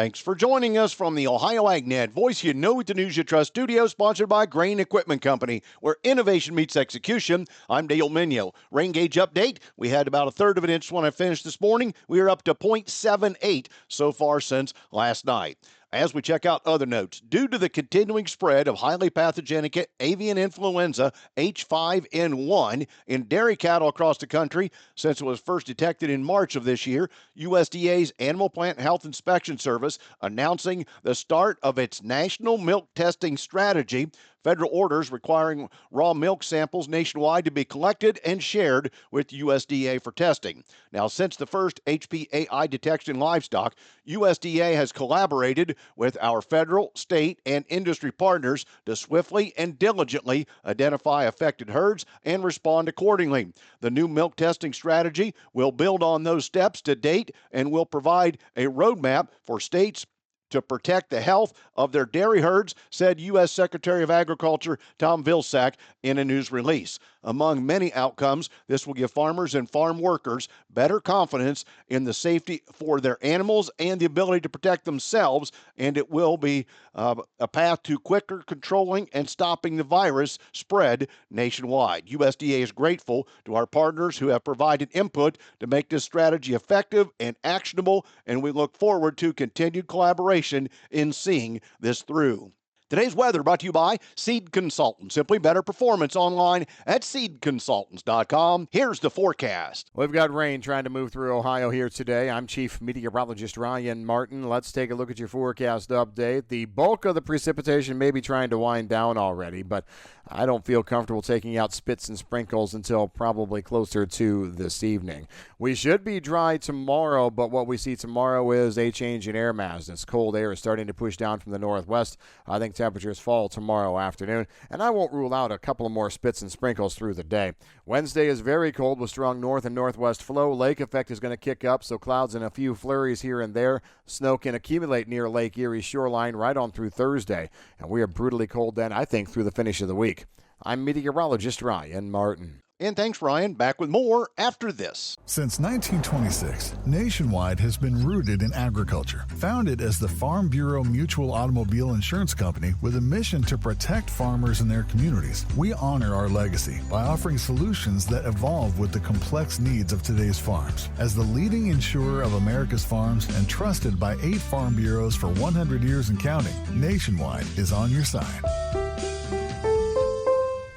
Thanks for joining us from the Ohio AgNet Voice You Know the News You Trust studio, sponsored by Grain Equipment Company, where innovation meets execution. I'm Dale Minyo. Rain gauge update. We had about a third of an inch when I finished this morning. We are up to 0.78 so far since last night. As we check out other notes, due to the continuing spread of highly pathogenic avian influenza H5N1 in dairy cattle across the country since it was first detected in March of this year, USDA's Animal Plant Health Inspection Service announcing the start of its national milk testing strategy. Federal orders requiring raw milk samples nationwide to be collected and shared with USDA for testing. Now, since the first HPAI detection in livestock, USDA has collaborated with our federal, state, and industry partners to swiftly and diligently identify affected herds and respond accordingly. The new milk testing strategy will build on those steps to date and will provide a roadmap for states to protect the health of their dairy herds, said U.S. Secretary of Agriculture Tom Vilsack in a news release. Among many outcomes, this will give farmers and farm workers better confidence in the safety for their animals and the ability to protect themselves, and it will be a path to quicker controlling and stopping the virus spread nationwide. USDA is grateful to our partners who have provided input to make this strategy effective and actionable, and we look forward to continued collaboration in seeing this through. Today's weather brought to you by Seed Consultants. Simply better performance online at seedconsultants.com. Here's the forecast. We've got rain trying to move through Ohio here today. I'm Chief Meteorologist Ryan Martin. Let's take a look at your forecast update. The bulk of the precipitation may be trying to wind down already, but I don't feel comfortable taking out spits and sprinkles until probably closer to this evening. We should be dry tomorrow, but what we see tomorrow is a change in air mass. This cold air is starting to push down from the northwest. I think temperatures fall tomorrow afternoon, and I won't rule out a couple of more spits and sprinkles through the day. Wednesday is very cold with strong north and northwest flow. Lake effect is going to kick up, so clouds and a few flurries here and there. Snow can accumulate near Lake Erie's shoreline right on through Thursday, and we are brutally cold then, I think, through the finish of the week. I'm meteorologist Ryan Martin. And thanks, Ryan. Back with more after this. Since 1926, Nationwide has been rooted in agriculture. Founded as the Farm Bureau Mutual Automobile Insurance Company with a mission to protect farmers and their communities, we honor our legacy by offering solutions that evolve with the complex needs of today's farms. As the leading insurer of America's farms and trusted by 8 farm bureaus for 100 years and counting, Nationwide is on your side.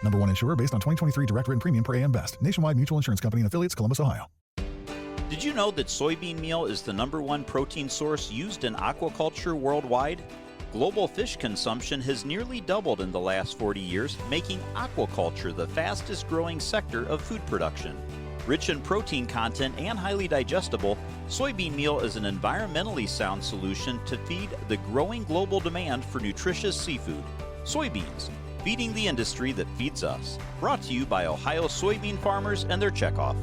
Number 1 insurer based on 2023 direct written premium per AM Best. Nationwide Mutual Insurance Company and affiliates, Columbus, Ohio. Did you know that soybean meal is the number 1 protein source used in aquaculture worldwide? Global fish consumption has nearly doubled in the last 40 years, making aquaculture the fastest growing sector of food production. Rich in protein content and highly digestible, soybean meal is an environmentally sound solution to feed the growing global demand for nutritious seafood. Soybeans, feeding the industry that feeds us. Brought to you by Ohio soybean farmers and their checkoff.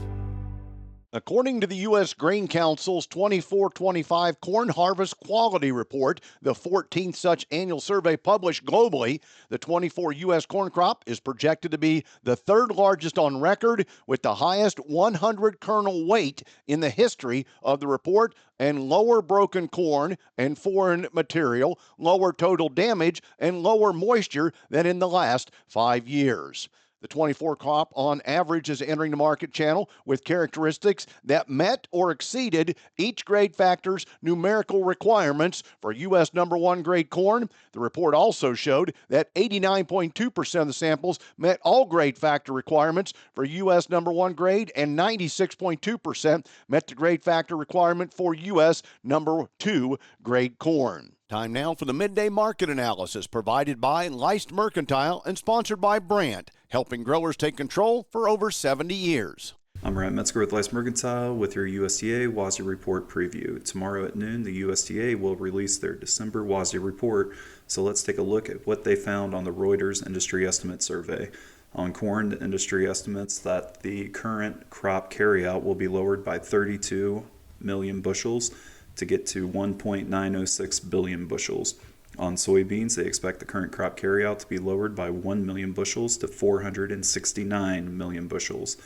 According to the U.S. Grain Council's 24-25 Corn Harvest Quality Report, the 14th such annual survey published globally, the 24 U.S. corn crop is projected to be the 3rd largest on record, with the highest 100 kernel weight in the history of the report, and lower broken corn and foreign material, lower total damage, and lower moisture than in the last 5 years. The 24 crop on average is entering the market channel with characteristics that met or exceeded each grade factor's numerical requirements for U.S. number 1 grade corn. The report also showed that 89.2% of the samples met all grade factor requirements for U.S. number 1 grade, and 96.2% met the grade factor requirement for U.S. number 2 grade corn. Time now for the Midday Market Analysis, provided by Leist Mercantile and sponsored by Brandt, helping growers take control for over 70 years. I'm Ryan Metzger with Leist Mercantile with your USDA WASDE report preview. Tomorrow at noon, the USDA will release their December WASDE report, so let's take a look at what they found on the Reuters Industry Estimate Survey. On corn, the industry estimates that the current crop carryout will be lowered by 32 million bushels to get to 1.906 billion bushels. On soybeans, they expect the current crop carryout to be lowered by 1 million bushels to 469 million bushels.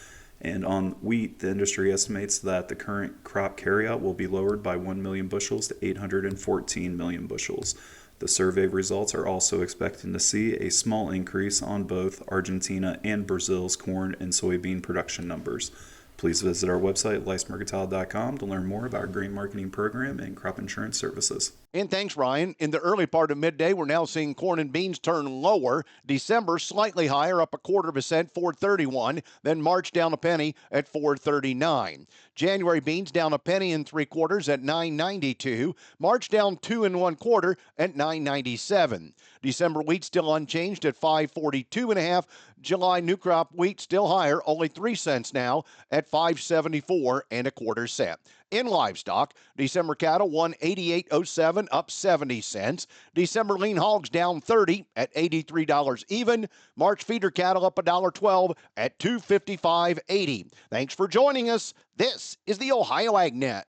And on wheat, the industry estimates that the current crop carryout will be lowered by 1 million bushels to 814 million bushels. The survey results are also expecting to see a small increase on both Argentina and Brazil's corn and soybean production numbers. Please visit our website, licemercantile.com, to learn more about our grain marketing program and crop insurance services. And thanks, Ryan. In the early part of midday, we're now seeing corn and beans turn lower. December slightly higher, up 1/4 cent, 4.31. Then March down a penny at 4.39. January beans down 1 3/4 pennies at 9.92. March down 2 1/4 at 9.97. December wheat still unchanged at 5.42.5. July new crop wheat still higher, only 3 cents now at 5.74 cents. In livestock, December cattle 188.07, up 70 cents. December lean hogs down 30 at $83 even. March feeder cattle up $1.12 at $255.80. Thanks for joining us. This is the Ohio AgNet.